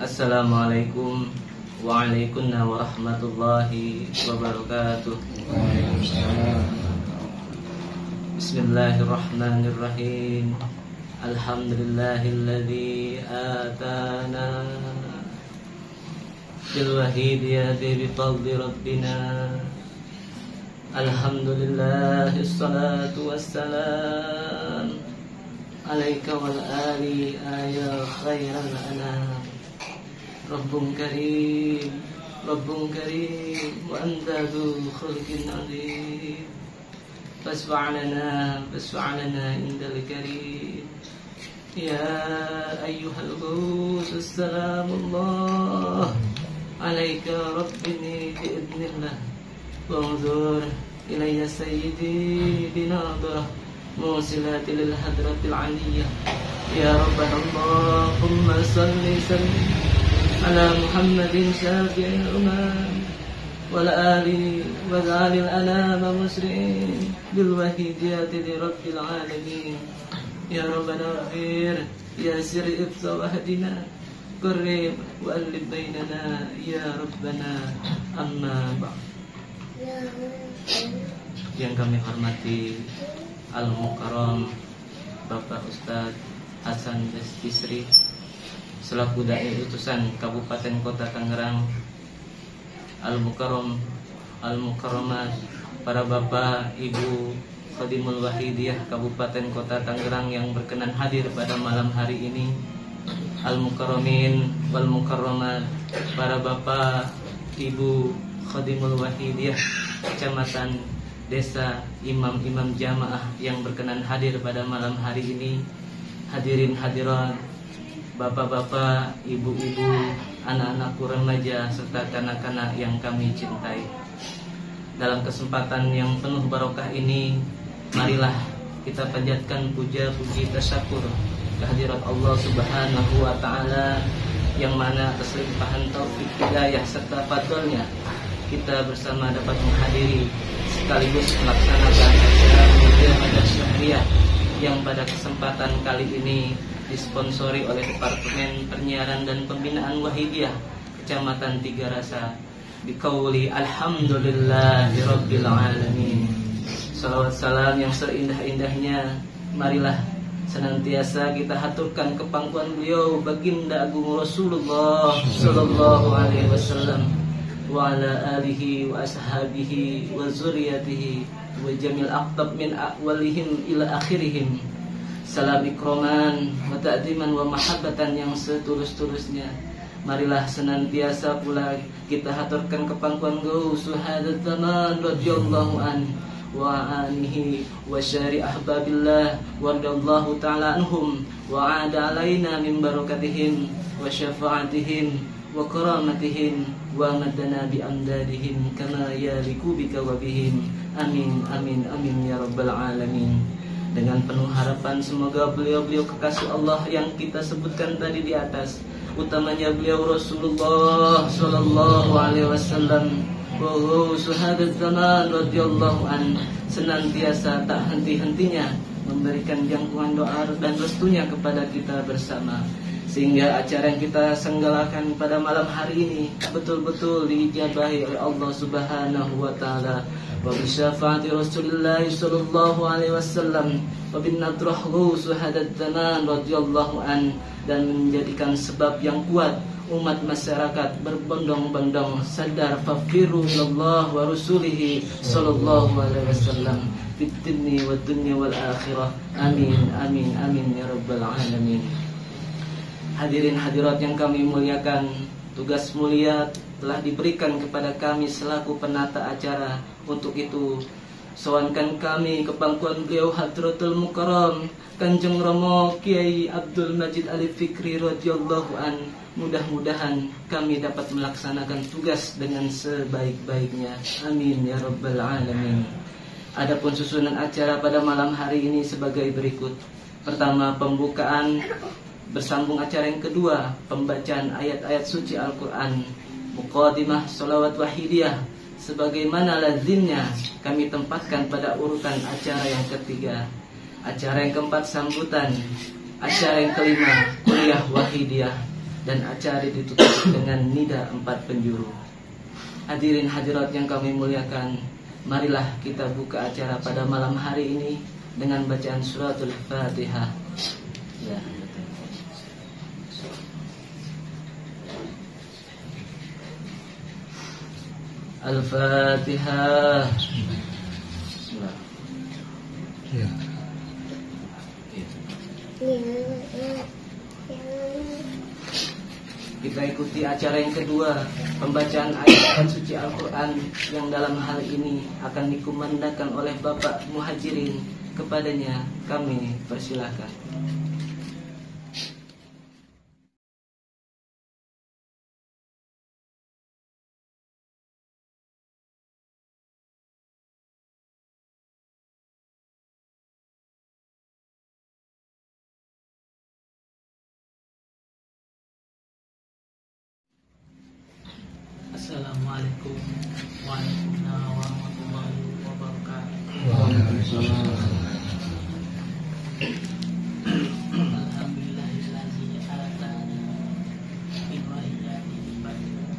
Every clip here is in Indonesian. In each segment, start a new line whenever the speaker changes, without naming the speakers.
Assalamualaikum warahmatullahi wabarakatuh. Bismillahirrahmanirrahim. Alhamdulillahilladzi atana bil wahidiyati bi fadli rabbina. Alhamdulillah, salatu wassalam alaika wal ali ya khairal anam. Rabbun karim wa anta dzu khulqin adzim. Fasfa'lana indal karim. Ya ayyuhal ghus assalamullah alaika rabbini bi'idnillah. Wanzur ilayya sayyidi binadrah موصلات للحضرة العلية. يا ربنا اللهم صل سلم على محمد شافع الأمم والآل وذال الأنام مسرعين بالوحيديات لرب العالمين. يا ربنا اغفر ياسر ابص واهدنا قرب وألف بيننا يا ربنا. أما بعد. Yang kami hormati Al-Mukarram Bapak Ustadz Hasan Bisri selaku dai utusan Kabupaten Kota Tangerang, Al-Mukarramat, para Bapak Ibu Khadimul Wahidiyah Kabupaten Kota Tangerang yang berkenan hadir pada malam hari ini, Al-Mukarramin wal Mukarramat, para Bapak Ibu Khadimul Wahidiyah Kecamatan, desa, imam-imam jamaah yang berkenan hadir pada malam hari ini, hadirin hadirat, bapak-bapak, ibu-ibu, anak-anakku remaja serta kanak-kanak yang kami cintai. Dalam kesempatan yang penuh barokah ini, marilah kita panjatkan puja-puji tasyakur kehadirat Allah Subhanahu wa taala, yang mana atas limpahan taufik hidayah serta fadlnya kita bersama dapat menghadiri sekaligus melaksanakan acara Mujahadah Syahriyah yang pada kesempatan kali ini disponsori oleh Departemen Penyiaran dan Pembinaan Wahidiyah Kecamatan Tiga Rasa. Biqauli alhamdulillahirabbil alamin. Salawat salam yang serindah-indahnya marilah senantiasa kita haturkan ke pangkuan beliau baginda agung Rasulullah sallallahu alaihi wasallam wa ala alihi wa ashabihi wa zuriyatihi wa jamil aqtab min awalihim ila akhirihim. Salam ikraman wa ta'ziman wa mahabbatan yang setulus-tulusnya. Marilah senantiasa pula kita haturkan ke pangkuan Ghaus Hadat Zaman radhiyallahu an wa anihi wa syari ahbabillah wa radallahu ta'ala anhum wa ada alaina min barakatihim wa syafaatihim wa karamatihim wa madana bi amdadihim kama yaliku bika wa bihim. Amin amin amin ya rabbal alamin. Dengan penuh harapan semoga beliau-beliau kekasih Allah yang kita sebutkan tadi di atas, utamanya beliau Rasulullah sallallahu alaihi wasallam wa suhadat zaman radhiyallahu an, senantiasa tak henti-hentinya memberikan jangkauan doa dan restunya kepada kita bersama, sehingga acara yang kita senggalakan pada malam hari ini betul-betul diijabahi oleh Allah Subhanahu wa taala, wa bi syafaati Rasulillah sallallahu alaihi wasallam wa bin nadrahu suhadat zaman radhiyallahu an, dan menjadikan sebab yang kuat umat masyarakat berbondong-bondong sadar fafiru ilallah wa rasulihi sallallahu alaihi wasallam fid dunya wal akhirah. Amin amin amin ya rabbal alamin. Hadirin hadirat yang kami muliakan, tugas mulia telah diberikan kepada kami selaku penata acara. Untuk itu, sowankan kami ke pangkuan beliau Hadratul Mukarram Kanjeng Rama Kiai Abdul Majid Ali Fikri radhiyallahu an. Mudah-mudahan kami dapat melaksanakan tugas dengan sebaik-baiknya. Amin ya rabbal alamin. Adapun susunan acara pada malam hari ini sebagai berikut. Pertama, pembukaan, bersambung acara yang kedua, pembacaan ayat-ayat suci Al-Quran, muqaddimah sholawat wahidiyah, sebagaimana lazimnya kami tempatkan pada urutan acara yang ketiga. Acara yang keempat, sambutan. Acara yang kelima, kuliah wahidiyah. dan acara ditutup dengan nida 4 penjuru. Hadirin hadirat yang kami muliakan, marilah kita buka acara pada malam hari ini dengan bacaan suratul Fatihah. Ya. Al-Fatihah. Ya. Kita ikuti acara yang kedua, pembacaan ayat suci Al-Quran yang dalam hal ini akan dikumandangkan oleh Bapak Muhajirin. Kepadanya kami persilahkan.
Assalamualaikum warahmatullahi wabarakatuh. Alhamdulillahillazi atana min wahidati ibadah.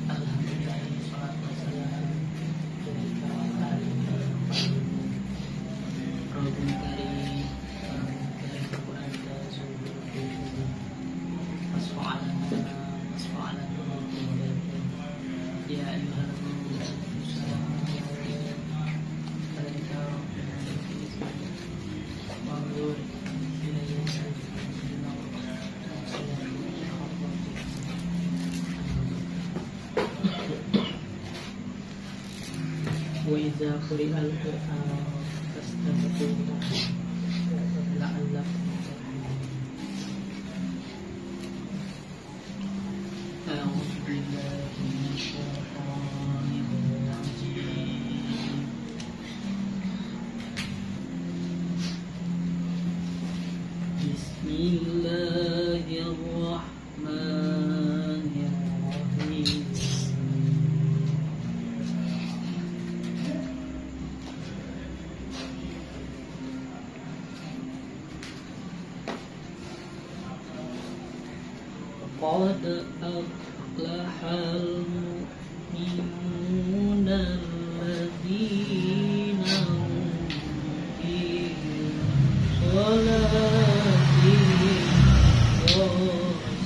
Alhamdulillahi salatu wassalam alaika wa alihi Rabbul karim wa anta subhanahu wasfa'alana ya ayyuhal wa idza quri'al Qur'an fastami'u lahu la'allakum turhamun. A'udzu billahi minasy syaithanir rajim. Bismillahirrahmanirrahim. Qad aflahal mu'minuna alladzina hum fi sholatihim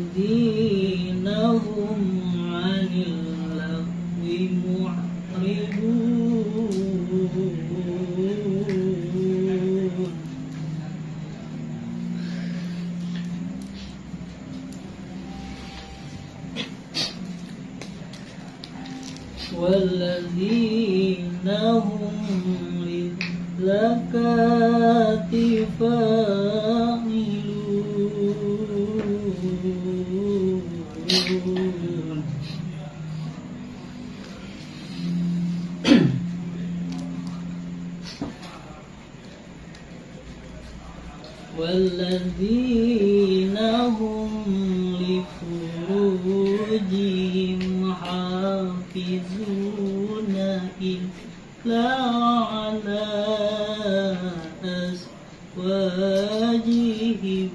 walladzina hum 'anil lagwi mu'ridun. Walladzina hum lizakati fa'ilun. Walladzina hum lifurujihim hafizuna illa ala azwajihim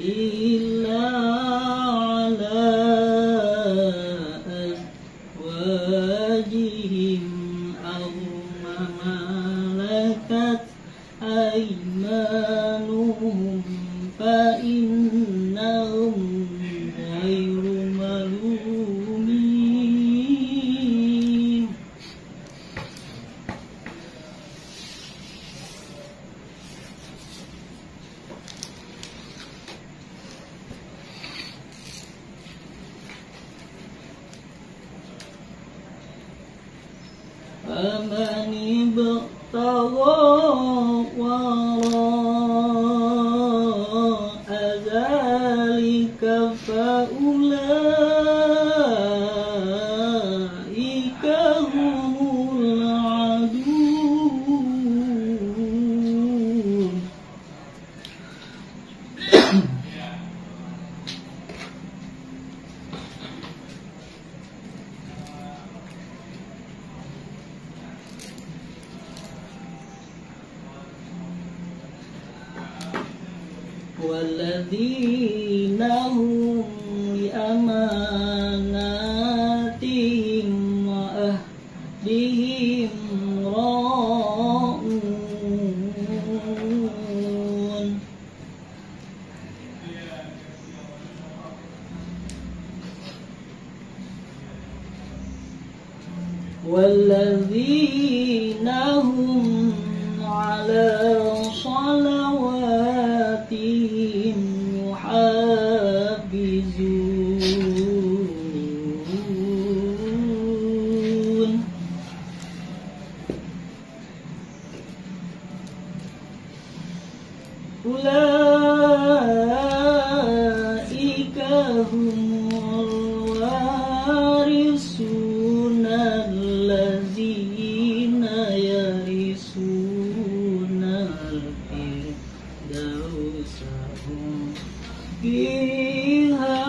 illa ala azwajihim aw ma malakat aymanuhum fa innahum ghairu malumin. فمن ابتغى وراء ذلك فأولئك هم العادون. والذين هم لأماناتهم وعهدهم راعون والذين هم على صلواتهم يحافظون أولئك هم الوارثون الذين يرثون الفردوس هم فيها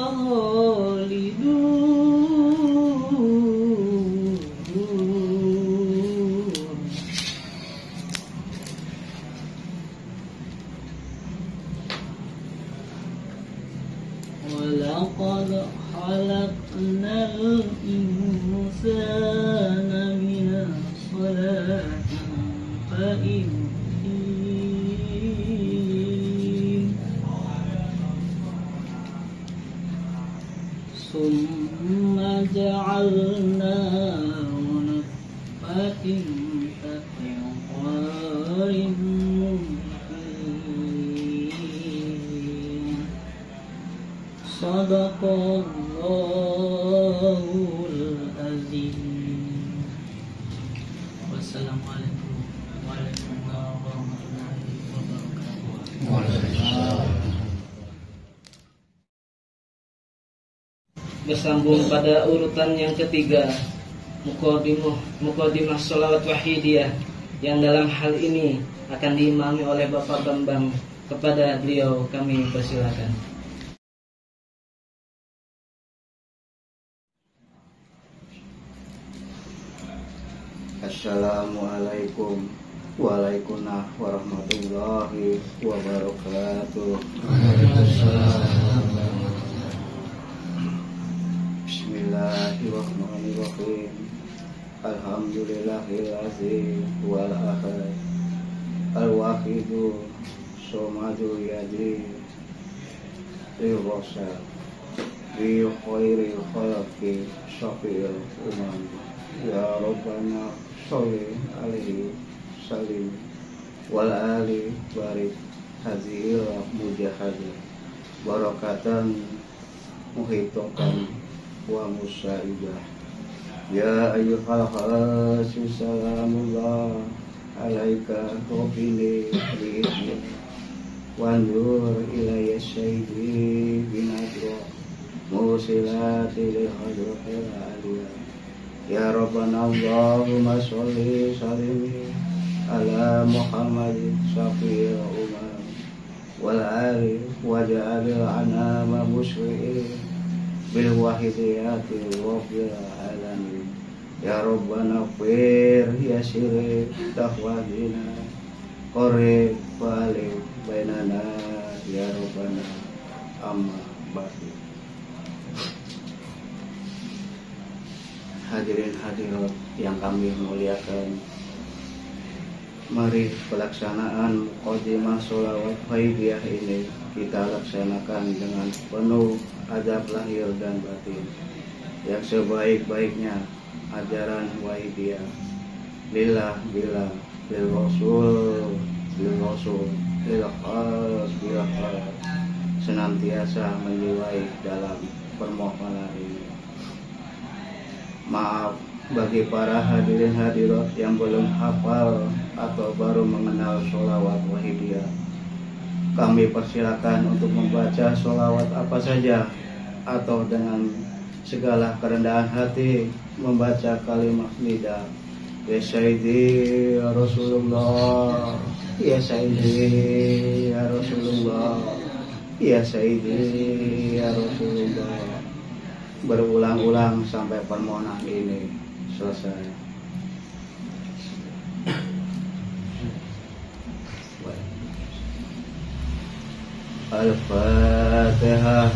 خالدون ولقد خلقنا الإنسان من صلصال كالفخار ثم جعلناه نطفة في قرار مكين صدق الله العظيم. Wassalamualaikum warahmatullahi wabarakatuh.
Bersambung pada urutan yang ketiga, Muqaddimah Sholawat Wahidiyah, yang dalam hal ini akan diimami oleh Bapak Bambang. Kepada beliau kami persilakan.
Assalamualaikum warahmatullahi wabarakatuh. Bismillahirrahmanirrahim. Alhamdulillahilladzi wal ahad al-wahidu somadu yadi lirrasad bi khairil khalqi syafi'il umam. Ya Rabbana sholli alaihi salim wal ali barik hazil mujahadah barakatan muhitokan wa musaidah. Ya ayyuhal hasu salamullah alaika tobili bi'idni wandur ilayya syahidi binadro musilati lihadrohil aliyah. Ya Rabbana Allahumma sholli salimi ala Muhammadin syafi'il umam wal ali waj'alil anama musri'in bil wahidiyatil rabbil alamin. Ya Rabbana fir yasir tahwadina qarib balik bainana ya Rabbana amma ba'du. Hadirin hadirat yang kami muliakan, mari pelaksanaan Muqaddimah Sholawat Wahidiyah ini kita laksanakan dengan penuh adab lahir dan batin, yang sebaik-baiknya ajaran Wahidiyah. Lillah billah lil rasul lil khas senantiasa menjiwai dalam permohonan ini. Maaf bagi para hadirin hadirat yang belum hafal atau baru mengenal sholawat Wahidiyah. Kami persilakan untuk membaca sholawat apa saja atau dengan segala kerendahan hati membaca kalimat lidah. Ya Sayyidi ya Rasulullah, ya Sayyidi ya Rasulullah, ya Sayyidi ya Rasulullah, berulang-ulang sampai permohonan ini selesai. Al-Fatihah.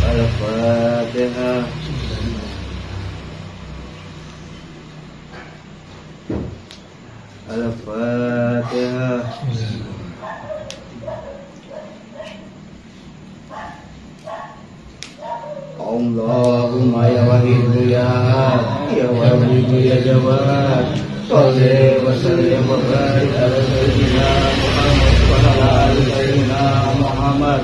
Al-Fatihah. Al-Fatihah. Allahumma ya wahidu ya ahad, ya wahidu ya jawad, sholli wa sallim wa barik ala sayyidina Muhammad wa ala ali sayyidina Muhammad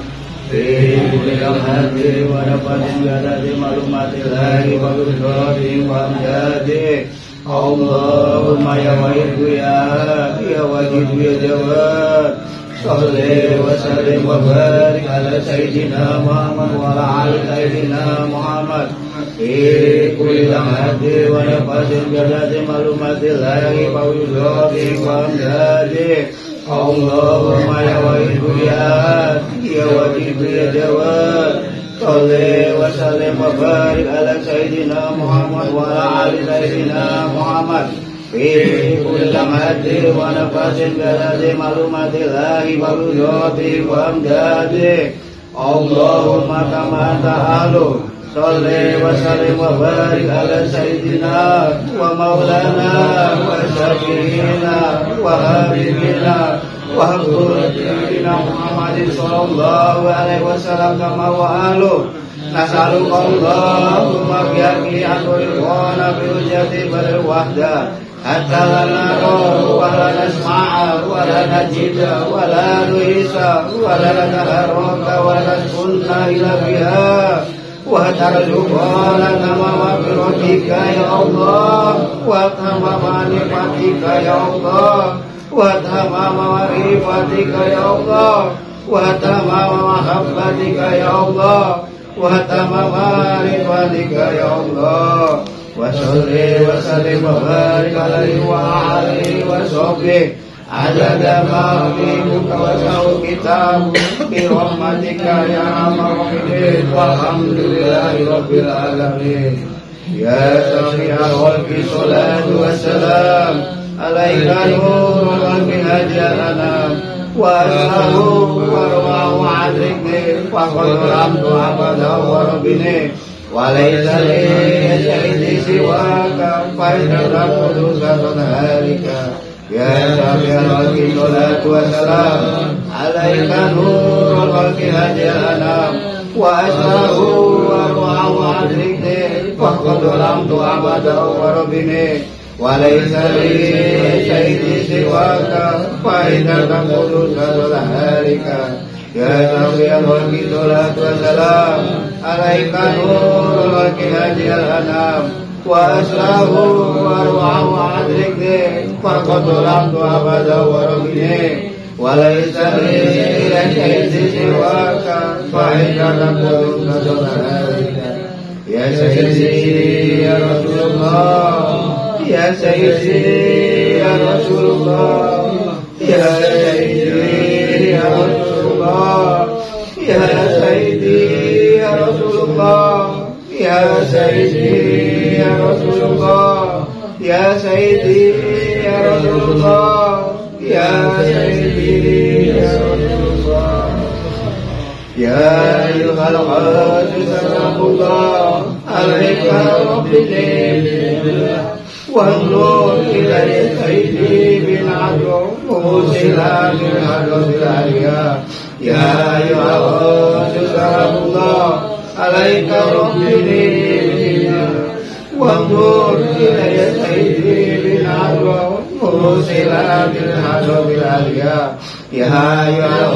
fi kulli lamhatin wa nafasin bi adadi ma'lumatillahi wa ridwani wa amjadi. Allahumma ya wahidu ya ahad, ya wahidu ya jawad, sholli wa sallim wa barik ala sayyidina Muhammad wa ala ali sayyidina Muhammad fi kulli lamhatin wa nafasin bi adadi ma'lumatillahi wa ridwani wa amjadi. Allahumma ya wahidu ya ahad, ya wahidu ya jawad, sholli wa sallim wa barik ala sayyidina Muhammad wa ala ali sayyidina Muhammad fi kulli lamhatin wa nafasin bi adadi ma'lumatillahi wa ridwani wa amjadi. Allahumma kama ta'alu sholli wa sallim wa barik ala sayyidina wa maulana wa syafi'ina wa habibina wa habibina Muhammadin sallallahu alaihi wasallam kama wa alu. Nas'aluka Allahumma bi'aqi anurikona bi'ujati balil wahda hatta la nara wa la nasma'a wa la najida wa la nuhisa wa la nataharraka wa la naskunna ila biha wa tarzuqana kama ma'firatika ya Allah wa tamama ni'matika ya Allah wa tamama ma'rifatika ya Allah wa tamama mahabbatika ya Allah wa tamama ridwanika ya Allah. Wa sholli wa sallim wa barik alaihi wa alihi wa sahbihi adada ma fi mulka wa sa'u kitab bi rahmatika ya arhamar rahimin walhamdulillahi rabbil alamin. Ya syafi'al khalqi salatu wassalam alaika nurul qalbi hajjal anam wa ashabu wa ru'ahu adrikni wa qadramtu abada wa rabbini walaysa li syai'in siwaka fa'idatan qudusan halika. Ya syafi'al khalqi salatu wassalam alaika nurul qalbi hajjal anam wa ashabu wa ru'ahu adrikni wa qadramtu abada wa rabbini walaysa li syai'in siwaka fa'idatan qudusan halika. Ya syafi'al khalqi salatu wassalam alaika nurul qalbi hajjal anam wa aslahu wa ru'ahu adrikni wa qadramtu abada wa rabbini walaysa li syai'in siwaka fa'idatan qudusan halika. Ya sayyidi ya Rasulullah, ya sayyidi ya Rasulullah, ya sayyidi ya Rasulullah, ya sayyidi ya Rasulullah, ya sayyidi ya Rasulullah, ya sayyidi ya Rasulullah, ya sayyidi ya Rasulullah. Ya ayyuhal qadir salamullah alaika rabbini wa nur ilayya sayyidi bin adru musila bin adru aliyah. Ya ayyuhal qadir salamullah alaika rabbini wa nur ilayya sayyidi bin adru musila bin adru aliyah. Ya ayyuhal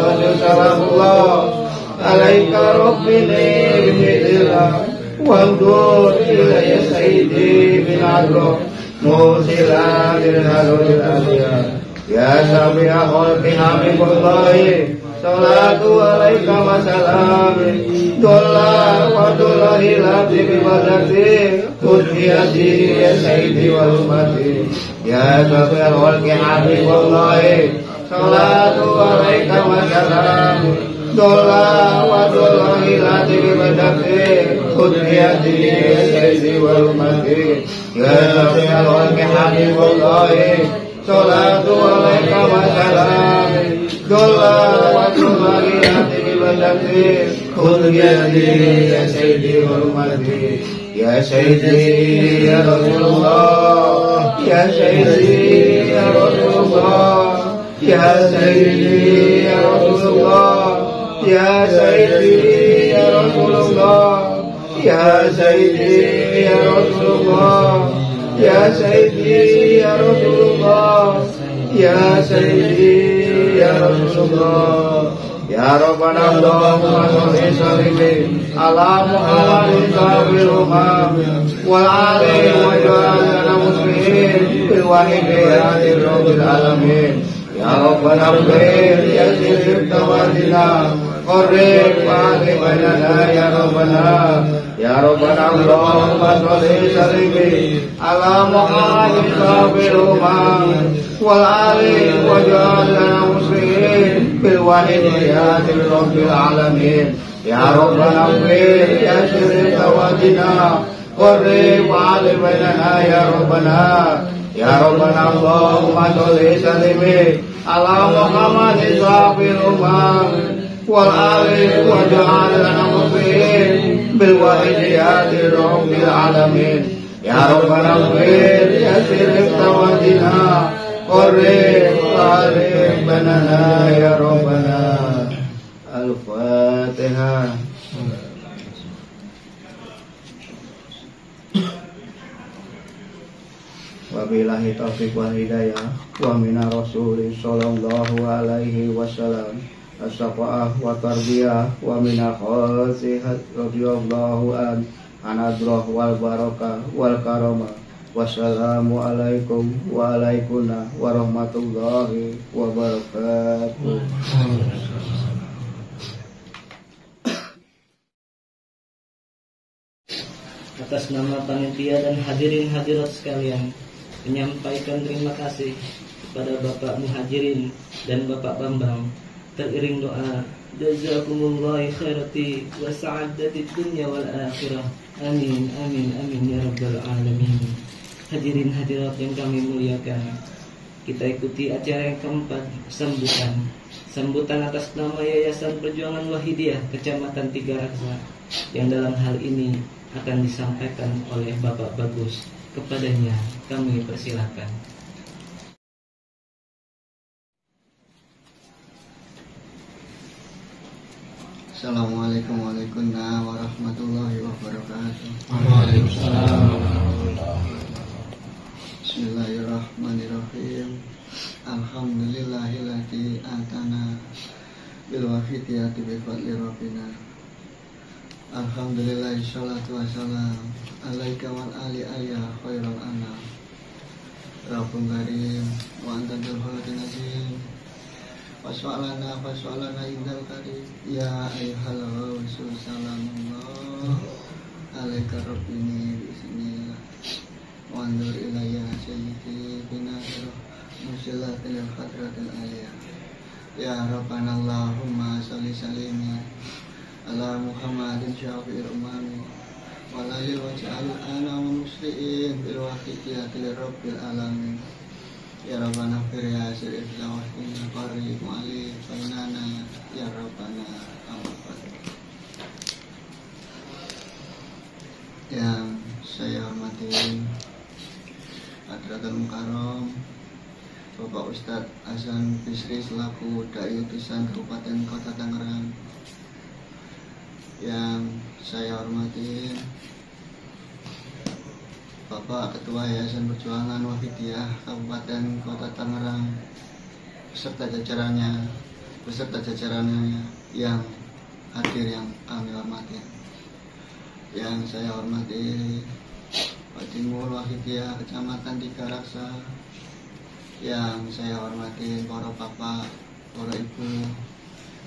qadir salamullah alaika rabbini bidillah wa nur ilayya sayyidi bin adru musila bin adru aliyah. Ya syafi'al khalqi habibullahi salatu alaika wa salami dolla wa dollahi labdi bi badati kudhiyati ya sayyidi wa ummati. Ya syafi'al khalqi habibullahi salatu alaika wa salami dolla wa dollahi labdi bi badati خذ بيدي يا سيدي وحرمتي يا شفيع الخلق حبيب الله صلاة عليك وسلام كل وقت مريض بلدي خذ بيدي يا سيدي وحرمتي يا سيدي يا رسول الله يا سيدي يا رسول الله يا سيدي يا رسول الله يا سيدي يا رسول الله يا سيدي يا رسول الله يا سيدي يا رسول الله يا سيدي يا رسول الله يا ربنا اللهم صل وسلم على محمد صاحب الأمم وعلى وجعلنا مسلمين بالواحد هذه رب العالمين يا ربنا اغفر يسر تواتنا قرب وعلي بيننا يا ربنا يا ربنا اللهم صل وسلم على محمد صاحب الأمم وعلى وجعلنا مسلمين بالواحد هذه رب العالمين يا ربنا اغفر يسر تواتنا قرب وعلي بيننا يا ربنا يا ربنا اللهم صل وسلم على محمد صاحب الأمم والآل وجعلنا مسلمين بالواحد هذه رب العالمين يا ربنا اغفر يسر تواتنا قرب وعلي بيننا يا ربنا الفاتحة. Wabillahi taufiq wal hidayah wa minar rasulih sallallahu alaihi wasallam as-safa'ah wa tarbiyah wa minal khasihat radhiyallahu an anadrah wal barakah wal karamah wassalamu alaikum wa alaikunna warahmatullahi wabarakatuh.
Atas nama panitia dan hadirin hadirat sekalian, menyampaikan terima kasih kepada Bapak Muhajirin dan Bapak Bambang, teriring doa jazakumullahu khairati wa sa'adatid dunya wal akhirah. Amin amin amin ya rabbal alamin. Hadirin hadirat yang kami muliakan, kita ikuti acara yang keempat, sambutan atas nama Yayasan Perjuangan Wahidiyah Kecamatan Tiga Raksa, yang dalam hal ini akan disampaikan oleh Bapak Bagus. Kepadanya kami persilakan.
Assalamualaikum warahmatullahi wabarakatuh.
Waalaikumsalam.
Bismillahirrahmanirrahim. Alhamdulillahilladzi atana bil wafiyati bi fadli rabbina. Alhamdulillah sholatu wassalam alaika wal ali ya khairul anam. Rabbun karim wa anta dzul khairatin azim. Fas'alana indal karim ya ayyuhal rasul salamullah alaika rabbini bismillah wa andur ilayya sayyidi binasir musilatil hadratil aliyah ya rabbana allahumma salli salim ala Muhammadin syafi'il umami walayil waj'al ana wa musli'in bil wahidiyatil rabbil alamin ya rabbana fir ya sirif lawahina qarib mu'alif bainana ya rabbana amafat. Yang saya hormati Hadratul Mukarram Bapak Ustadz Hasan Bisri selaku Dai Utusan Kabupaten Kota Tangerang, yang saya hormati Bapak Ketua Yayasan Perjuangan Wahidiyah Kabupaten Kota Tangerang beserta jajarannya yang hadir yang kami hormati. Yang saya hormati Pak Timur Wahidiyah Kecamatan Tiga Raksa, yang saya hormati para bapak, para ibu,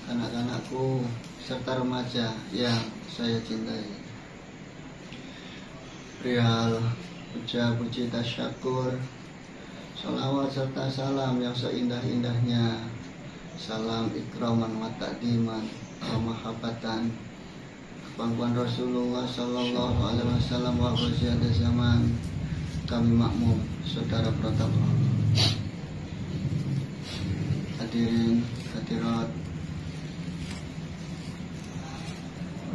anak-anakku serta remaja yang saya cintai. Perihal puja puji tasyakur, salawat serta salam yang seindah-indahnya, salam ikraman wa ta'diman wa mahabbatan pangkuan Rasulullah Sallallahu Alaihi Wasallam wa khosiat zaman kami makmum saudara protokol. Hadirin hadirat,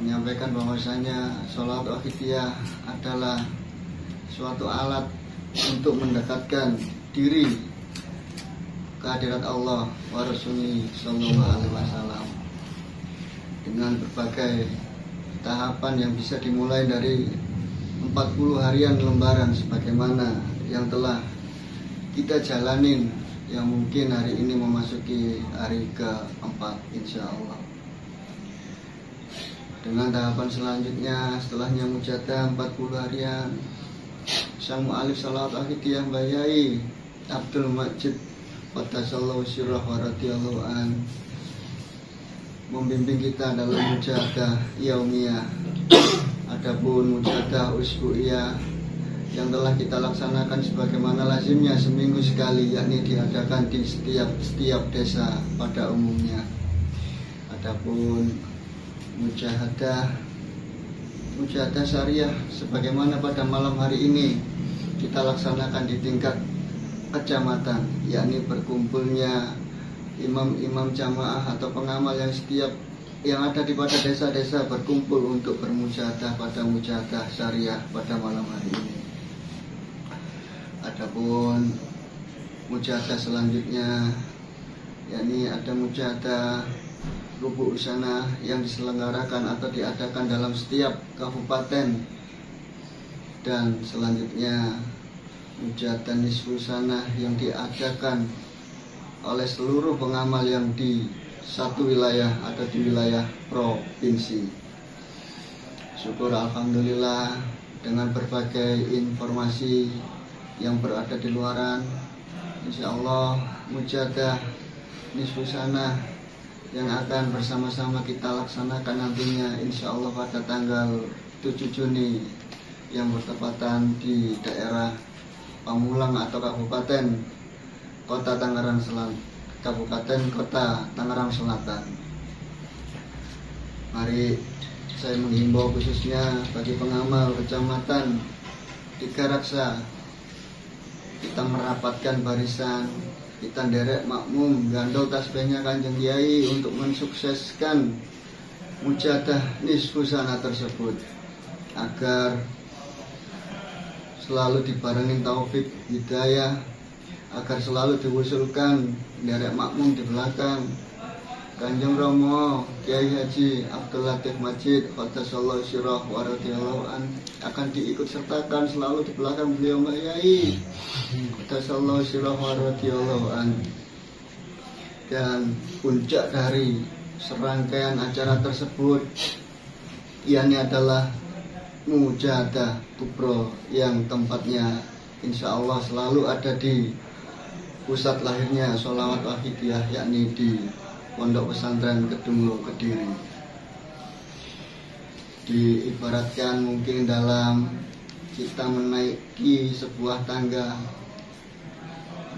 menyampaikan bahwasanya sholat akhidiyah adalah suatu alat untuk mendekatkan diri kehadirat Allah wa Rasulullah Sallallahu Alaihi Wasallam dengan berbagai tahapan yang bisa dimulai dari 40 harian lembaran sebagaimana yang telah kita jalanin, yang mungkin hari ini memasuki hari keempat insya Allah. Dengan tahapan selanjutnya setelahnya mujadah 40 harian, sang mu'alif salat akhidiyah Mbah Yai Abdul Majid Qaddasallahu sirrah wa radhiyallahu an membimbing kita dalam mujadah yaumiyah. Adapun mujadah usbu'iyah yang telah kita laksanakan sebagaimana lazimnya seminggu sekali, yakni diadakan di setiap desa pada umumnya. Adapun mujahadah syariah sebagaimana pada malam hari ini kita laksanakan di tingkat kecamatan, yakni berkumpulnya imam-imam jamaah atau pengamal yang ada di pada desa-desa berkumpul untuk bermujahadah pada mujahadah syariah pada malam hari ini. Adapun mujahadah selanjutnya, yakni ada mujahadah rubu usana yang diselenggarakan atau diadakan dalam setiap kabupaten, dan selanjutnya mujahadah nisfu usana yang diadakan oleh seluruh pengamal yang di satu wilayah atau di wilayah provinsi. Syukur alhamdulillah dengan berbagai informasi yang berada di luaran, insya Allah mujahadah nisfu usana yang akan bersama-sama kita laksanakan nantinya insya Allah pada tanggal 7 Juni yang bertepatan di daerah Pamulang atau Kabupaten Kota Tangerang Selatan, Kabupaten Kota Tangerang Selatan. Mari saya menghimbau khususnya bagi pengamal kecamatan Tigaraksa, kita merapatkan barisan, kita derek makmum gandol tasbihnya Kanjeng Kiai untuk mensukseskan mujahadah nisfu sana tersebut, agar selalu dibarengi taufik hidayah, agar selalu diwusulkan derek makmum di belakang Kanjeng Romo Kiai Haji Abdul Latif Majid Qaddasallahu sirrah wa radhiyallahu an akan diikut sertakan selalu di belakang beliau Mbah Yai Qaddasallahu sirrah wa radhiyallahu an. Dan puncak dari serangkaian acara tersebut yakni adalah mujahadah kubro yang tempatnya insya Allah selalu ada di pusat lahirnya sholawat wahidiyah, yakni di Pondok Pesantren Kedunglo Kediri. Diibaratkan mungkin dalam kita menaiki sebuah tangga,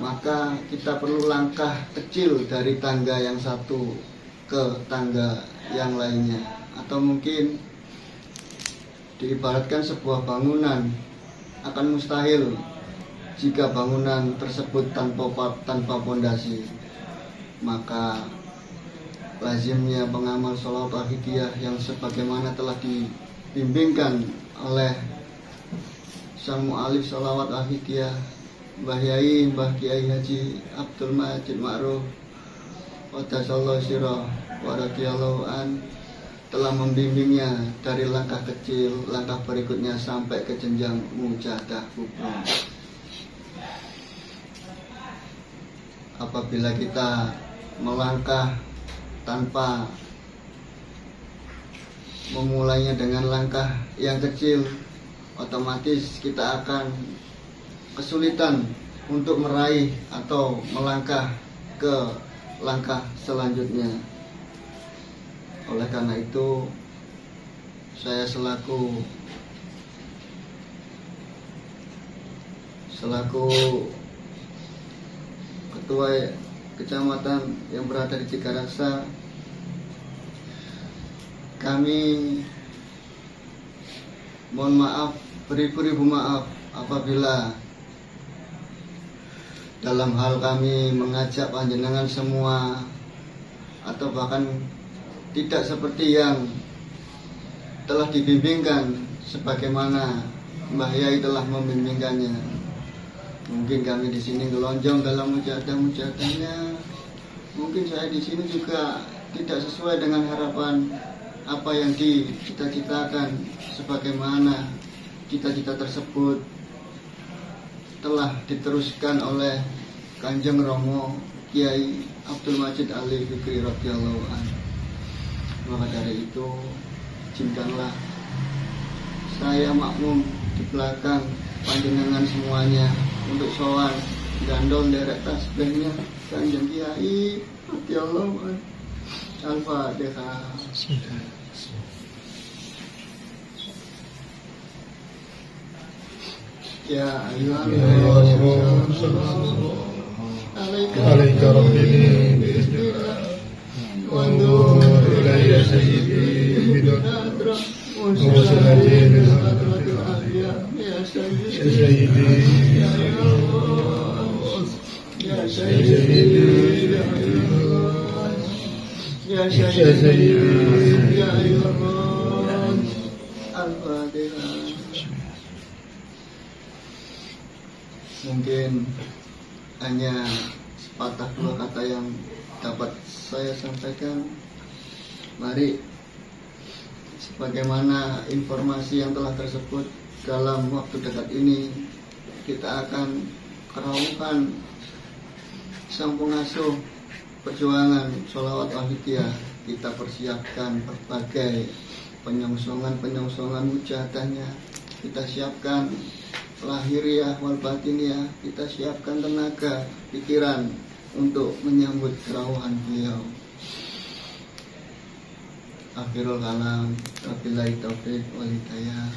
maka kita perlu langkah kecil dari tangga yang satu ke tangga yang lainnya. Atau mungkin diibaratkan sebuah bangunan akan mustahil jika bangunan tersebut tanpa pondasi. Maka lazimnya pengamal sholawat wahidiyah yang sebagaimana telah dibimbingkan oleh sang mu'alif sholawat wahidiyah Mbah Yai Mbah Kiai Haji Abdul Majid Ma'ruf Qaddasallahu sirrah wa radhiyallahu an telah membimbingnya dari langkah kecil, langkah berikutnya sampai ke jenjang mujahadah kubro. Apabila kita melangkah tanpa memulainya dengan langkah yang kecil, otomatis kita akan kesulitan untuk meraih atau melangkah ke langkah selanjutnya. Oleh karena itu, saya selaku ketua kecamatan yang berada di Tigaraksa, kami Mohon maaf, beribu-ribu maaf apabila dalam hal kami mengajak panjenengan semua atau bahkan tidak seperti yang telah dibimbingkan sebagaimana Mbah Yai telah membimbingkannya. Mungkin kami di sini gelonjong dalam mujahadah-mujahadahnya. Mungkin saya di sini juga tidak sesuai dengan harapan apa yang dicita-citakan, sebagaimana cita-cita tersebut telah diteruskan oleh Kanjeng Romo Kiai Abdul Majid Ali Fikri radhiyallahu anhu. Maka dari itu, izinkanlah saya makmum di belakang panjenengan semuanya untuk sowan gandol derek tasbihnya Kanjeng Kiai radhiyallahu anhu. Al-Fatihah. Ya ayyuhalladzina
عليك ربي باستغفار وانظر إلي سيدي بدر وسلامي بالحضرة العالية يا سيدي يا سيدي يا سيدي يا أيها الناس
Al-Fatihah. Mungkin hanya sepatah dua kata yang dapat saya sampaikan. Mari, sebagaimana informasi yang telah tersebut, dalam waktu dekat ini kita akan kerawuhan sang pengasuh perjuangan sholawat wahidiyah. Kita persiapkan berbagai penyongsongan mujahadahnya. Kita siapkan lahiriah wal batiniyah, kita siapkan tenaga, pikiran untuk menyambut kerawuhan beliau. Akhirul kalam, wabillahi taufiq wal hidayah.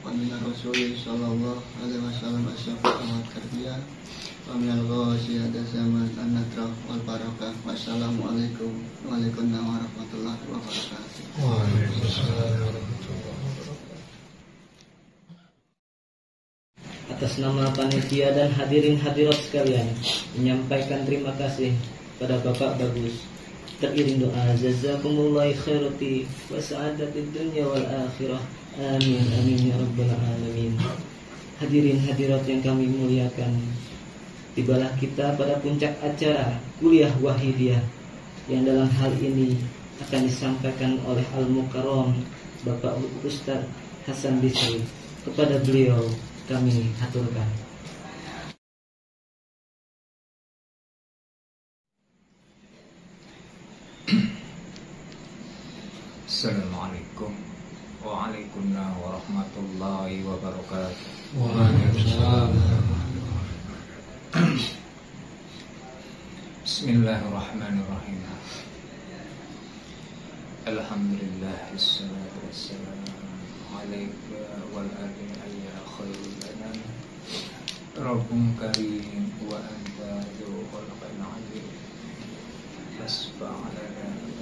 Wa minar rasuli sallallahu alaihi wasallam asy-syafi'u wa tarbiyah. Wa minal ghasiyati zaman an-nadrah wal barakah. Wassalamualaikum warahmatullahi wabarakatuh.
Waalaikumsalam warahmatullahi wabarakatuh.
Atas nama panitia dan hadirin hadirat sekalian, menyampaikan terima kasih pada Bapak Bagus. Teriring doa jazakumullahu khairati wa sa'adatid dunya wal akhirah. Amin amin ya rabbal alamin. Hadirin hadirat yang kami muliakan, tibalah kita pada puncak acara kuliah wahidiyah yang dalam hal ini akan disampaikan oleh Al-Mukarram Bapak Ustaz Hasan Bisri. Kepada beliau kami haturkan.
Assalamualaikum waalaikumsalam warahmatullahi wabarakatuh.
Waalaikumsalam.
Bismillahirrahmanirrahim. Alhamdulillah, wassalatu wassalamu alaika wal ali ya khairul anam. Rabbun karim wa anta dzul khalqin azim.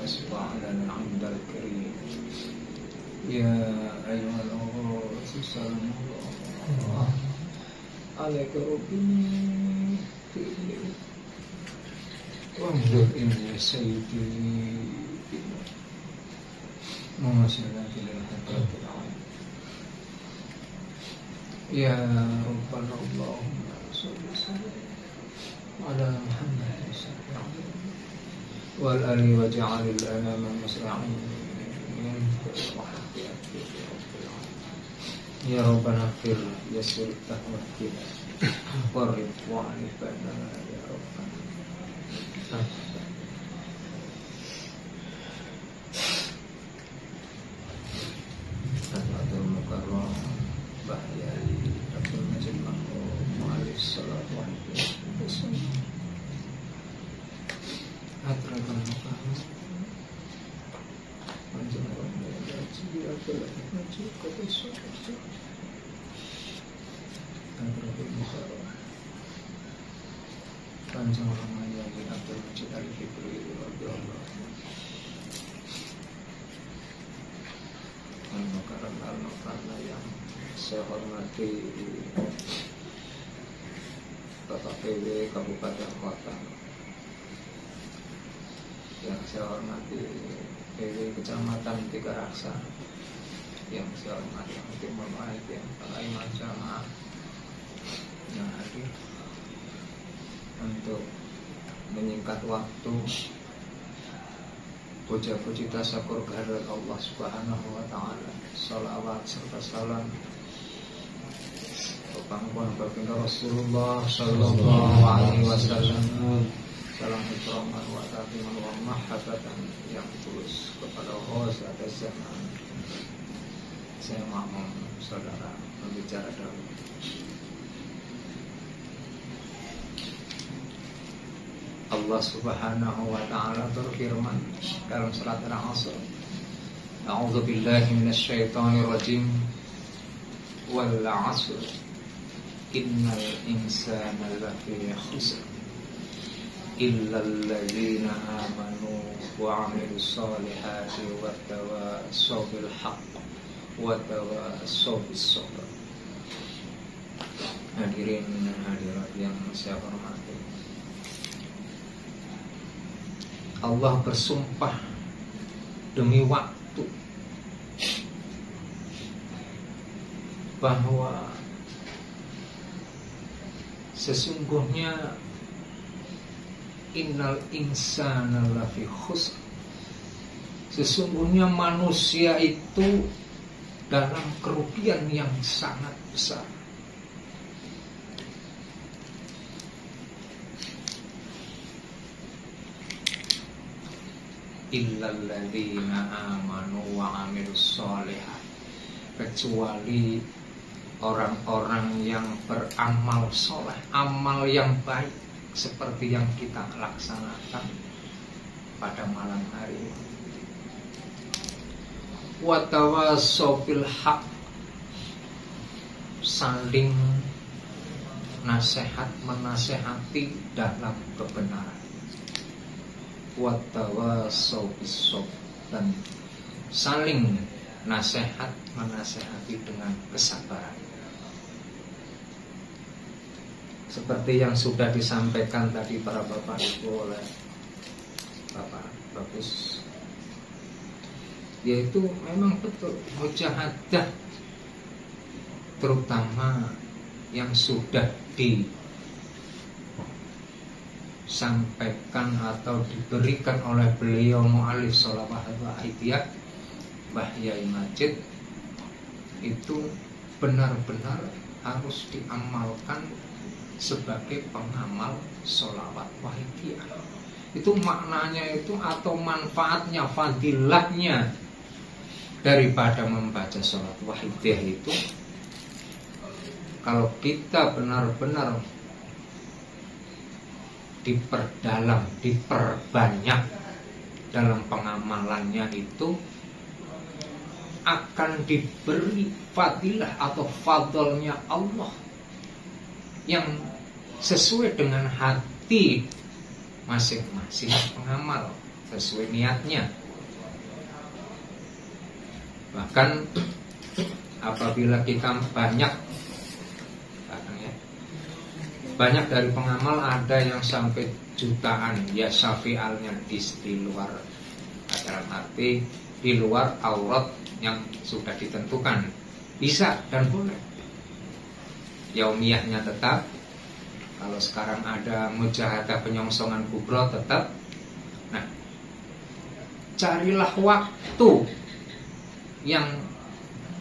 Asfa'alana 'indal karim. Ya ayyuhal Allah, alaika rabbi wanzur inni sayyidi muwasalati lil hadratil alim. Ya Rabbana Allahumma shalli ala Muhammad wal ali waj'alil anama musra'in ya Rabbana fir yasir tahwatin warif wa'alifana ya Rabbana. Al-Mukarram Mbah Yai Abdul Majid Mu'alif Salat Wahidiyah Atrakan Mukarram Panjangan Gaji Abdul Majid Kota Soekarno Atrakan Mukarram Panjangan Mayani Abdul Majid Al-Fikri Al-Mukarram
karena yang saya hormati Bapak PW Kabupaten Kota, yang saya hormati PW Kecamatan Tiga Raksa, yang saya hormati Timur Baik, yang para imam jamaah yang hadir, untuk menyingkat waktu puja-puji tasakur kehadirat Allah Subhanahu wa taala, salawat serta salam pangkuan baginda Rasulullah sallallahu alaihi wasallam, salam ikraman wa ta'ziman wa mahabbatan yang tulus kepada host atas zaman. Saya mohon saudara berbicara dahulu. Allah Subhanahu wa taala berfirman dalam surat Al-Asr, A'udzu billahi minasyaitonir rajim, wal 'asr innal insana lafi khusr illa alladzina amanu wa 'amilus solihati wa tawassaw bil haqq wa tawassaw bis sabr. Hadirin dan hadirat yang saya hormati, Allah bersumpah demi waktu bahwa sesungguhnya innal insana lafi khusr, sesungguhnya manusia itu dalam kerugian yang sangat besar. Illalladzina amanu wa 'amilus sholihat, kecuali orang-orang yang beramal soleh, amal yang baik seperti yang kita laksanakan pada malam hari ini. Wa tawassaw bil haqq, saling nasihat menasehati dalam kebenaran. Wa tawassaw bis sabr, dan saling nasihat menasehati dengan kesabaran. Seperti yang sudah disampaikan tadi para bapak ibu oleh Bapak Bagus, yaitu memang betul mujahadah, terutama yang sudah disampaikan atau diberikan oleh beliau mu'alif sholawat wa aidiyah Mbah Yai Majid, itu benar-benar harus diamalkan sebagai pengamal sholawat wahidiyah. Itu maknanya itu atau manfaatnya, fadilahnya daripada membaca sholawat wahidiyah itu, kalau kita benar-benar diperdalam, diperbanyak dalam pengamalannya, itu akan diberi fadilah atau fadlnya Allah yang sesuai dengan hati masing-masing pengamal, sesuai niatnya. Bahkan apabila kita banyak dari pengamal, ada yang sampai jutaan, ya syafi'alnya di luar, dalam arti di luar aurat yang sudah ditentukan, bisa dan boleh. Yaumiyahnya tetap. Kalau sekarang ada mujahadah penyongsongan kubro tetap. Nah, carilah waktu yang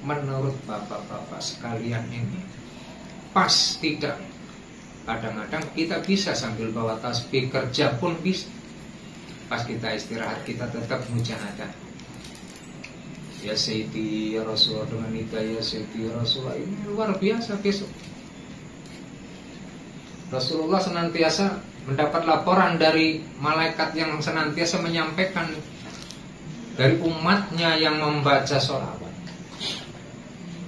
menurut bapak-bapak sekalian ini pas. Tidak, kadang-kadang kita bisa sambil bawa tasbih, kerja pun bisa. Pas kita istirahat kita tetap mujahadah. Ya Sayyidi ya Rasulullah, dengan hidayah Sayyidi ya Rasulullah, ini luar biasa. Besok Rasulullah senantiasa mendapat laporan dari malaikat yang senantiasa menyampaikan dari umatnya yang membaca sholawat.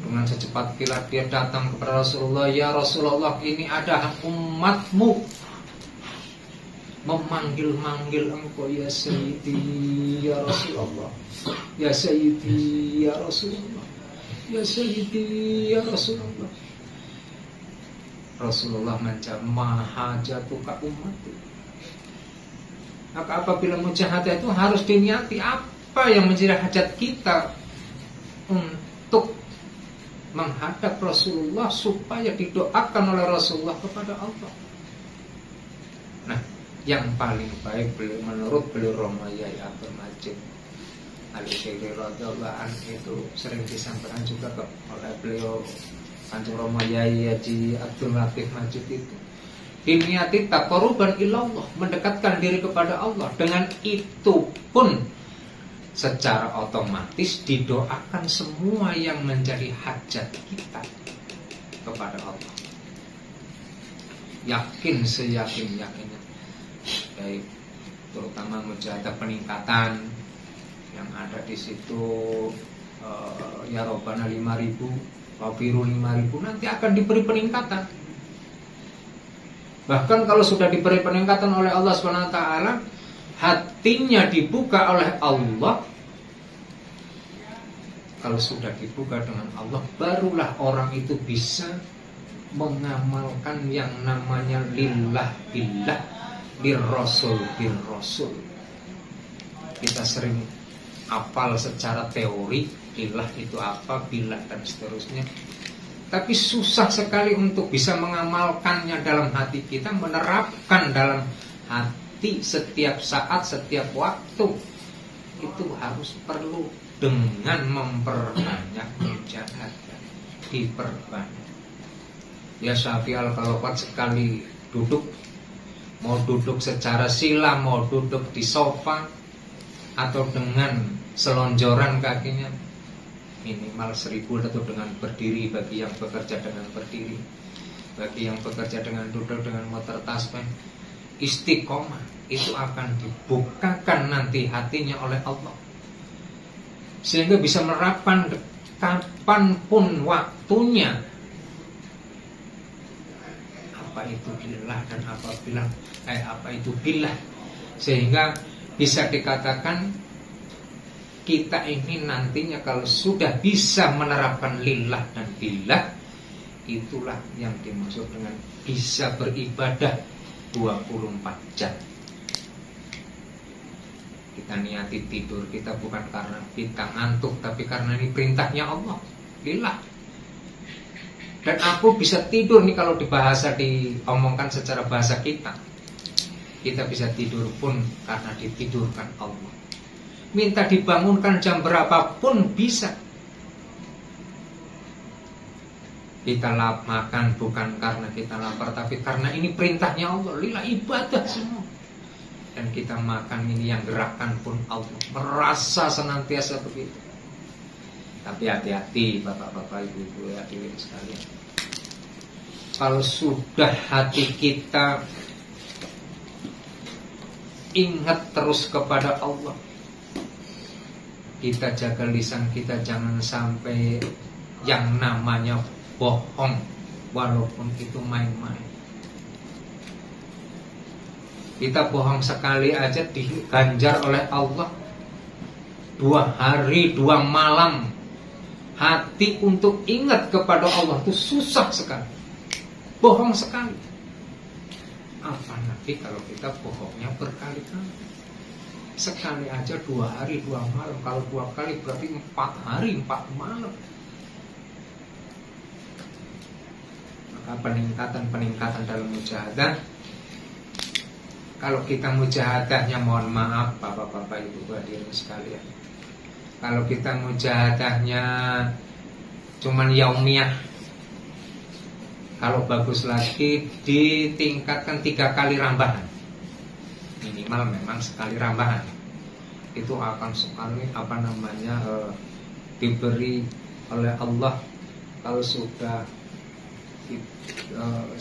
Dengan secepat kilat dia datang kepada Rasulullah, ya Rasulullah, ini ada umatmu memanggil-manggil engkau, ya Sayyidi ya Rasulullah, ya Sayyidi ya Rasulullah. Ya Sayyidi ya Rasulullah. Rasulullah menjawab, maha jatuhka umatku. Maka apabila mujahadah itu harus diniati apa yang menjadi hajat kita untuk menghadap Rasulullah supaya didoakan oleh Rasulullah kepada Allah. Nah, yang paling baik menurut beliau Romo Yai Abdul Majid Al-Syekh radhiyallahu anhu itu sering disampaikan juga oleh beliau Kanjeng Romo Yai Haji Abdul Latif Majid itu, diniati taqarruban ilallah, mendekatkan diri kepada Allah. Dengan itu pun secara otomatis didoakan semua yang menjadi hajat kita kepada Allah. Yakin seyakin-yakinnya, baik terutama mujahadah peningkatan yang ada di situ, ya Robbana 5.000, Wafiru 5.000, nanti akan diberi peningkatan. Bahkan kalau sudah diberi peningkatan oleh Allah SWT, hatinya dibuka oleh Allah. Kalau sudah dibuka dengan Allah, barulah orang itu bisa mengamalkan yang namanya lillah billah, birrasul birrasul. Kita sering hafal secara teori lillah itu apa, billah dan seterusnya, tapi susah sekali untuk bisa mengamalkannya dalam hati kita, menerapkan dalam hati setiap saat, setiap waktu. Itu harus perlu dengan memperbanyak mujahadah, diperbanyak. Ya Syafi'al Kalofat sekali duduk, mau duduk secara sila, mau duduk di sofa atau dengan selonjoran kakinya, minimal 1000, atau dengan berdiri bagi yang bekerja dengan berdiri, bagi yang bekerja dengan duduk dengan motor tasbih, istiqomah itu akan dibukakan nanti hatinya oleh Allah, sehingga bisa menerapkan kapanpun waktunya apa itu billah dan apa itu billah, sehingga bisa dikatakan kita ini nantinya kalau sudah bisa menerapkan lillah dan billah, itulah yang dimaksud dengan bisa beribadah 24 jam. Kita niati tidur kita bukan karena kita ngantuk, tapi karena ini perintahnya Allah, lillah. Dan aku bisa tidur nih, kalau diomongkan secara bahasa kita bisa tidur pun karena ditidurkan Allah. Minta dibangunkan jam berapapun bisa. Kita makan bukan karena kita lapar, tapi karena ini perintahnya Allah, lillah, ibadah semua. Dan kita makan ini yang gerakan pun Allah, merasa senantiasa begitu. Tapi hati-hati bapak-bapak, ibu-ibu, hadirin sekalian. Kalau sudah hati kita ingat terus kepada Allah, kita jaga lisan kita, jangan sampai yang namanya bohong, walaupun itu main-main. Kita bohong sekali aja diganjar oleh Allah 2 hari 2 malam. Hati untuk ingat kepada Allah itu susah sekali, bohong sekali. Apalagi kalau kita bohongnya berkali-kali. Sekali aja 2 hari 2 malam. Kalau 2 kali berarti 4 hari 4 malam. Maka peningkatan dalam mujahadah, kalau kita mujahadahnya, mohon maaf bapak-bapak ibu hadirin sekalian, kalau kita mujahadahnya cuman yaumiyah, kalau bagus lagi ditingkatkan 3 kali rambahan, minimal memang sekali rambahan, itu akan sekali diberi oleh Allah. Kalau sudah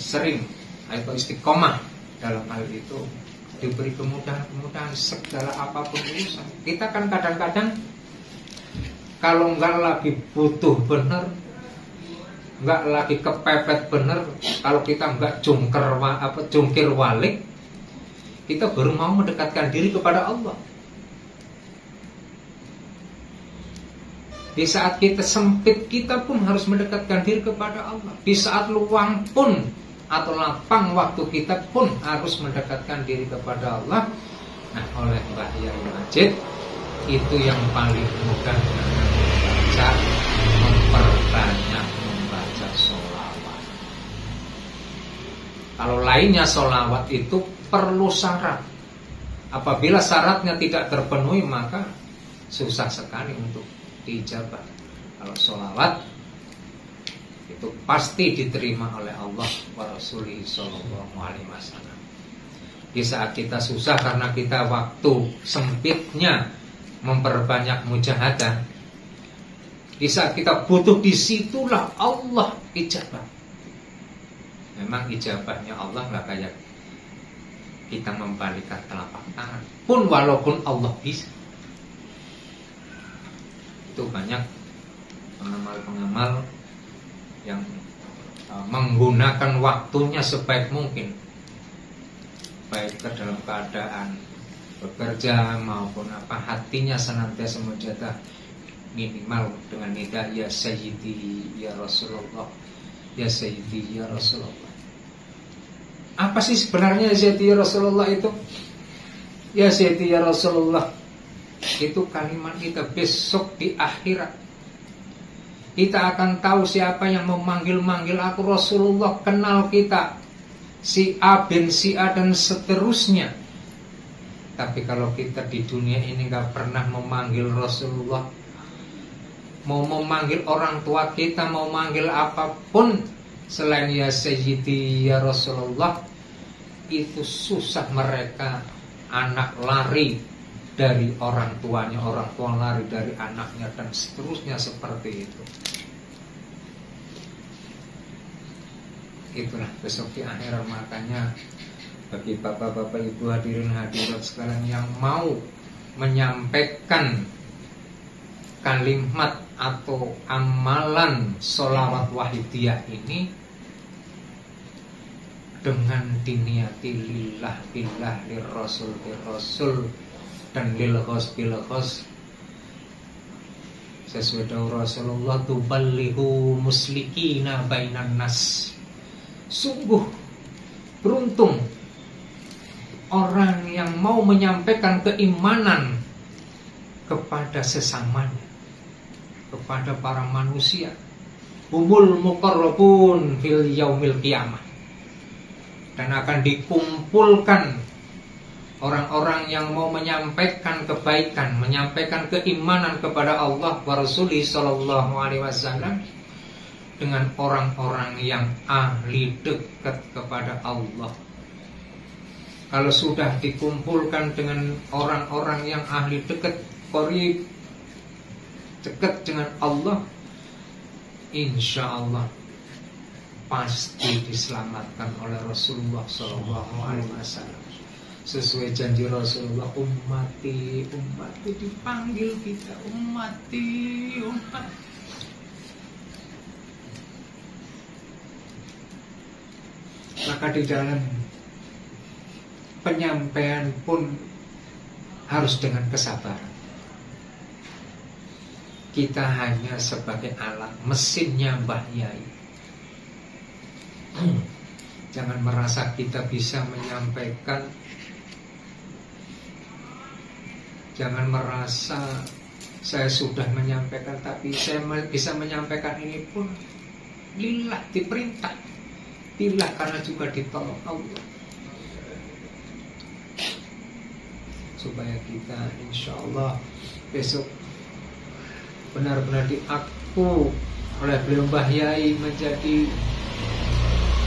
sering atau istiqomah dalam hal itu, diberi kemudahan segala apapun urusan. Kita kan kadang-kadang kalau nggak lagi butuh bener, nggak lagi kepepet bener, kalau kita nggak jungkir walik, kita baru mau mendekatkan diri kepada Allah. Di saat kita sempit, kita pun harus mendekatkan diri kepada Allah. Di saat luang pun atau lapang waktu, kita pun harus mendekatkan diri kepada Allah. Nah, oleh Mbah Yai Majid, itu yang paling mudah membaca, memperbanyak membaca sholawat. Kalau lainnya sholawat itu perlu syarat. Apabila syaratnya tidak terpenuhi, maka susah sekali untuk diijabah. Kalau sholawat itu pasti diterima oleh Allah wa Rasulih sallallahu alaihi wasallam. Di saat kita susah karena kita waktu sempitnya memperbanyak mujahadah, di saat kita butuh, disitulah Allah ijabah. Memang ijabahnya Allah nggak kayak kita membalikkan telapak tangan. Pun walaupun Allah bisa. Itu banyak pengamal-pengamal yang menggunakan waktunya sebaik mungkin, baik ke dalam keadaan bekerja maupun apa, hatinya senantiasa menjaga minimal dengan nida ya Sayyidi ya Rasulullah, ya Sayyidi ya Rasulullah. Apa sih sebenarnya ya Sayyidi ya Rasulullah itu? Ya Sayyidi ya Rasulullah itu kalimat kita besok di akhirat. Kita akan tahu siapa yang memanggil-manggil aku Rasulullah, kenal kita si A bin si A dan seterusnya. Tapi kalau kita di dunia ini gak pernah memanggil Rasulullah, mau memanggil orang tua kita, mau manggil apapun selain ya Sayyidi ya Rasulullah, itu susah. Mereka anak lari dari orang tuanya, orang tua lari dari anaknya, dan seterusnya seperti itu. Itulah besok di akhirat. Makanya bagi bapak-bapak, ibu, hadirin hadirat sekalian yang mau menyampaikan kalimat atau amalan sholawat wahidiyah ini dengan diniati lillah billah lirrasul birrasul dan lil khos bil khos, sesuai dawuh Rasulullah, tuballihu muslikina bainan nas. Sungguh beruntung orang yang mau menyampaikan keimanan kepada sesamanya, kepada para manusia. Humul muqarrabun fil yaumil qiyamah. Dan akan dikumpulkan orang-orang yang mau menyampaikan kebaikan, menyampaikan keimanan kepada Allah wa Rasulih sallallahu alaihi wasallam dengan orang-orang yang ahli dekat kepada Allah. Kalau sudah dikumpulkan dengan orang-orang yang ahli dekat, qarib, dekat dengan Allah, insya Allah pasti diselamatkan oleh Rasulullah sallallahu alaihi wasallam. Sesuai janji Rasulullah, ummati, ummati, dipanggil kita, ummati, ummati. Maka di dalam penyampaian pun harus dengan kesabaran. Kita hanya sebagai alat, mesinnya Mbah Yai. Jangan merasa kita bisa menyampaikan, jangan merasa saya sudah menyampaikan, tapi saya bisa menyampaikan ini pun lillah, diperintah, lillah karena juga ditolong Allah, supaya kita insya Allah besok benar-benar diaku oleh beliau Mbah Yai menjadi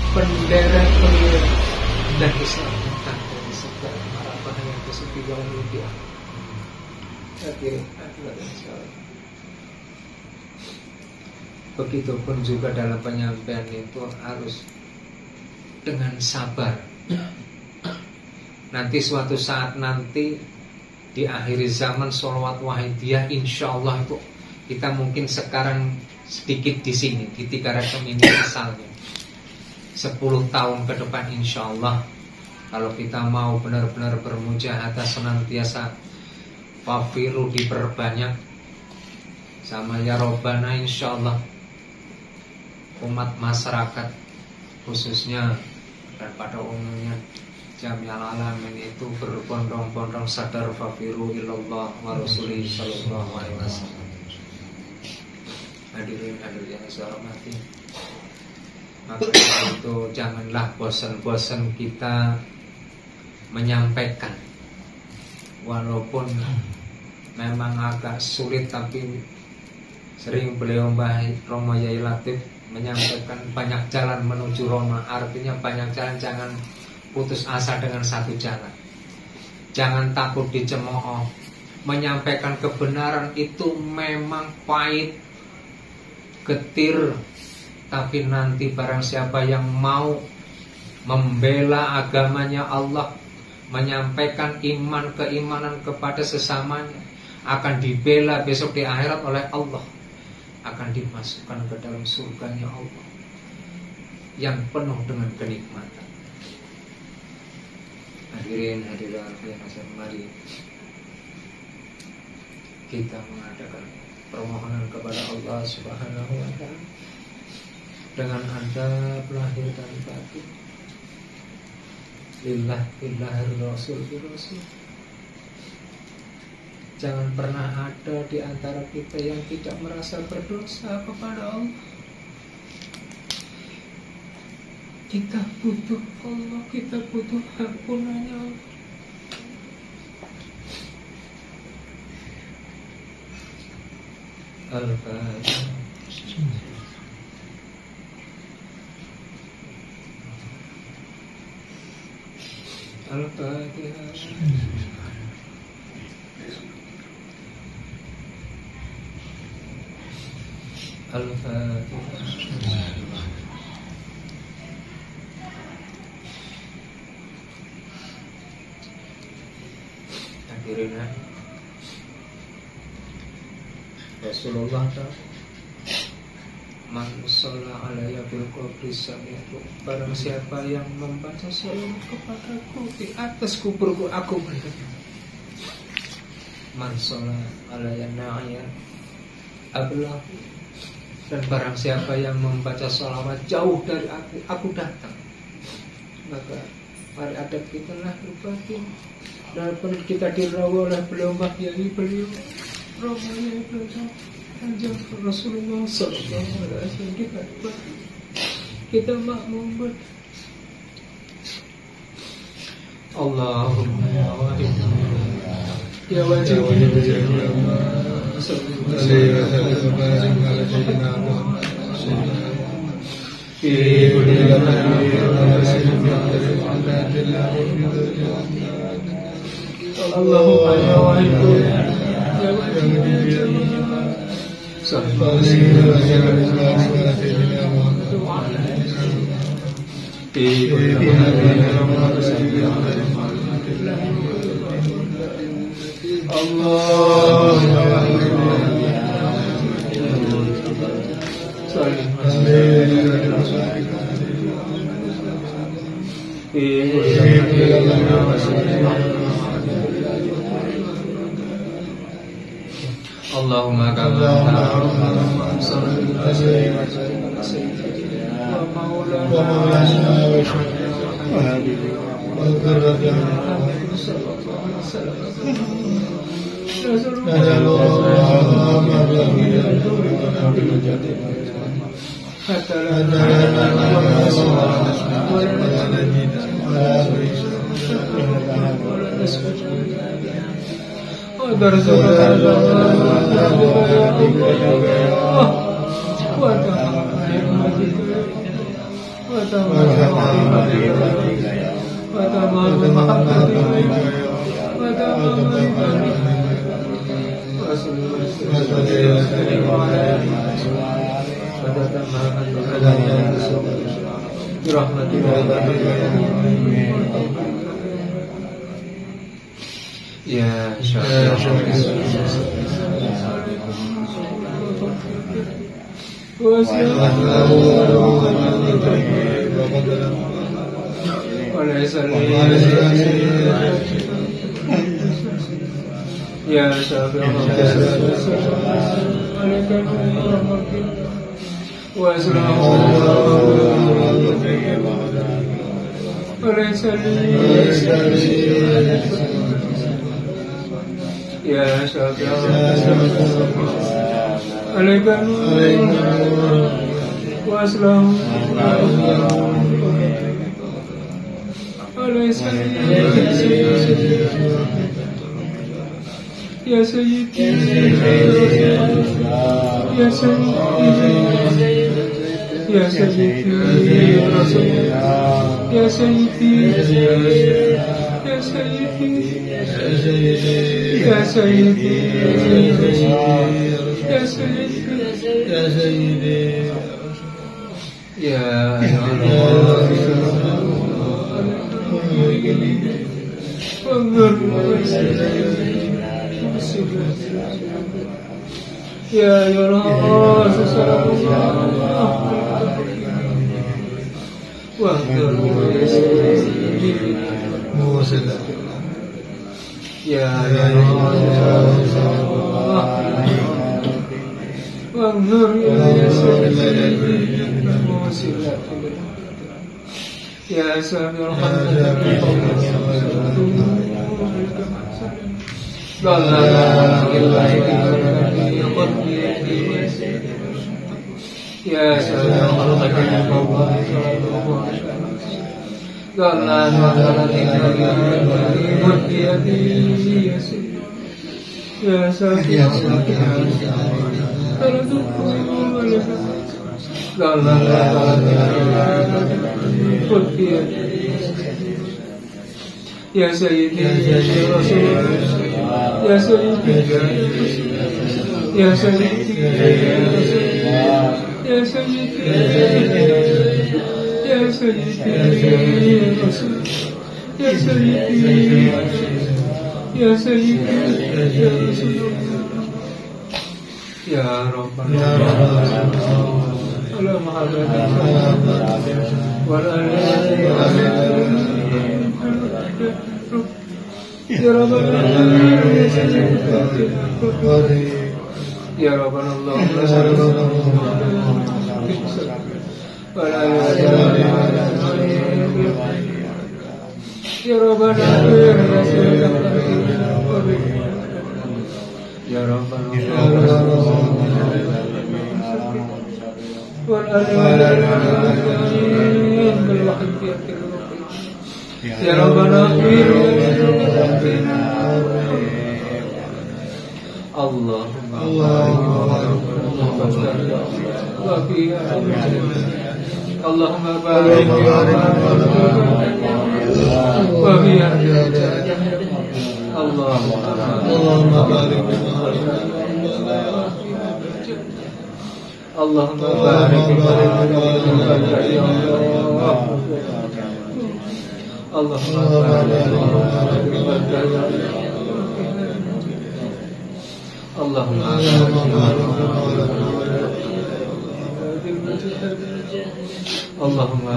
penderet-penderet dan diselamatkan dari segala mara bahaya kesepian dunia. Begitupun juga dalam penyampaian itu harus dengan sabar. Nanti suatu saat nanti di akhir zaman sholawat wahidiyah insya Allah itu kita mungkin sekarang sedikit di sini di 3 rakam ini misalnya 10 tahun ke depan insya Allah, kalau kita mau benar-benar bermujahadah senantiasa wafiru diperbanyak, sama ya Robbana, insyaallah umat masyarakat khususnya dan pada umumnya jami'al alamin itu berbondong-bondong sadar fafiru ilallah wa rasulih sallallahu alaihi wasallam. Hadirin yang saya hormati, maka itu janganlah bosan-bosan kita menyampaikan, walaupun memang agak sulit, tapi sering beliau Mbah Romo Yai Latif menyampaikan banyak jalan menuju Roma. Artinya banyak jalan, jangan putus asa dengan satu jalan. Jangan takut dicemooh. Menyampaikan kebenaran itu memang pahit, getir, tapi nanti barang siapa yang mau membela agamanya Allah, menyampaikan keimanan kepada sesamanya, akan dibela besok di akhirat oleh Allah, akan dimasukkan ke dalam surganya Allah yang penuh dengan kenikmatan. Hadirin hadirat yang saya, mari kita mengadakan permohonan kepada Allah Subhanahu wa ta'ala dengan adab lahir dan batin. Lillah Rasul. Jangan pernah ada di antara kita yang tidak merasa berdosa kepada Allah. Kita butuh Allah, kita butuh ampunannya Allah. Al-Fatihah. Al-Fatihah. Al-Fatihah. Hadirin Rasulullah man shalla alayya bil qabri sami'tu, barang siapa yang membaca salawat kepadaku di atas kuburku aku berikan. Man shalla alayya na'ya ablah, dan barang siapa yang membaca salawat jauh dari aku datang. Maka mari adab kita lahir batin, dan kita dirawat oleh beliau Mbah Yai, beliau Romo Yai, beliau Kanjeng Rasulullah sallallahu alaihi wasallam. Kita makmum. Allahumma ya wahid ya wajib Allahumma ya wahid ya wajib Allahumma ya Ya Syafi'i wa Ya Syafi'i Ya Sayyidi Ya Sayyidi Ya Sayyidi Ya Sayyidi Ya Sayyidi Ya Sayyidi Ya Sayyidi Ya Ya Allah, Ya Sayyidul Ya Ya Sayyidi Ya Rasul Ya Sayyidi Ya Sayyidi Ya Sayyidi Ya Sayyidi Ya Rasul Ya Sayyidi Ya Sayyidi Ya Rasul Ya Rabbana ala Muhammadin wa ala Ya Rabbana Ya Rabbana Allah Ya Rabbana Ya Rabbana Ya Rabbana Allahumma Allahumma barik wa biya Allahumma barik Allahumma barik Allahumma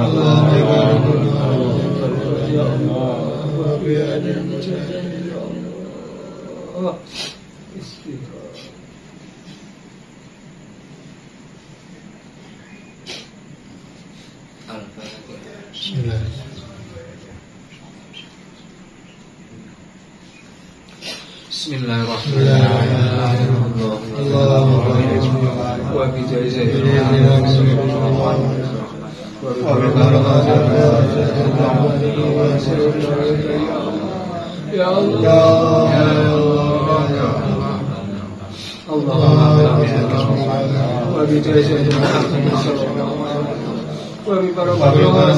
Bismillahirrahmanirrahim. Wa bi Ya Allah wa bi wa bi barakatihi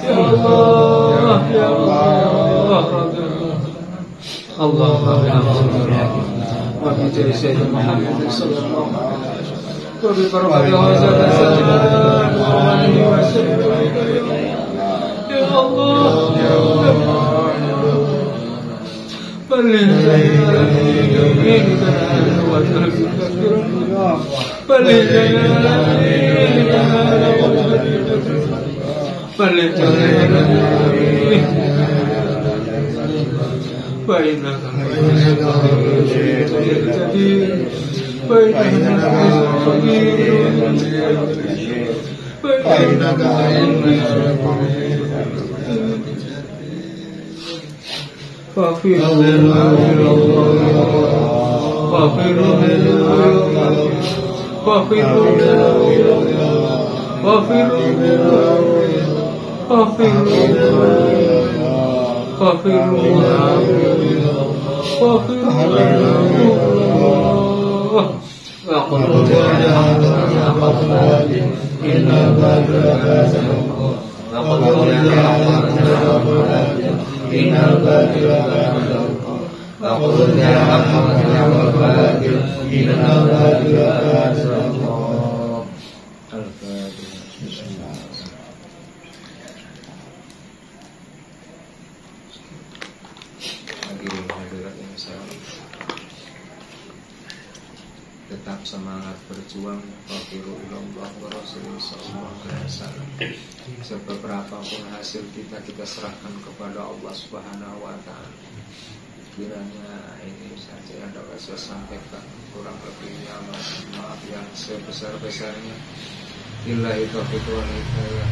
Ya Allah, Ya Allah, Allahumma wa bi sayyidina Muhammad sallallahu alaihi wasallam wa bi barakatihi Ya Allah, Ya Allah, Tetap semangat berjuang. Wafiru ilallah wa rasulullah sallallahu alaihi wasallam. Seberapa pun hasil kita serahkan kepada Allah Subhanahu wa taala. Kiranya ini saja yang dapat saya sampaikan, kurang lebihnya maaf yang sebesar-besarnya. Billahi taufiq wal hidayah.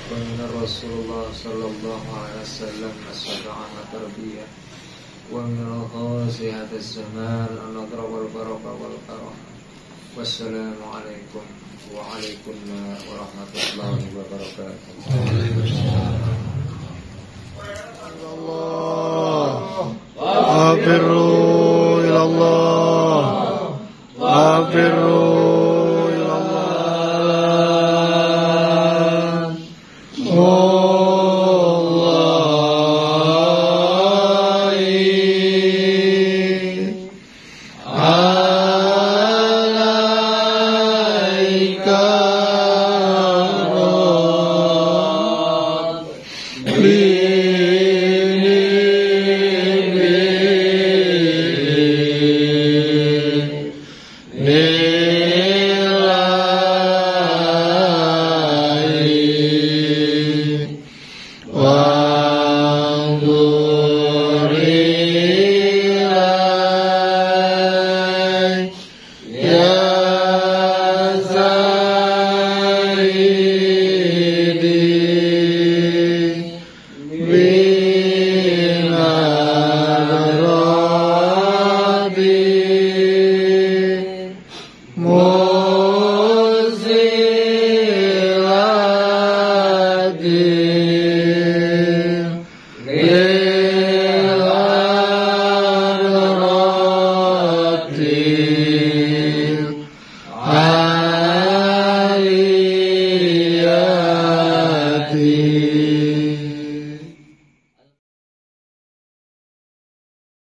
Wa min Rasulullah sallallahu alaihi wasallam as-sadaqah tarbiyah. Wa min khasihat az-zaman an-nadra wal barakah wal karam. Wassalamu alaikum wa alaikumussalam warahmatullahi wabarakatuh.
Afirru ilallah, afirru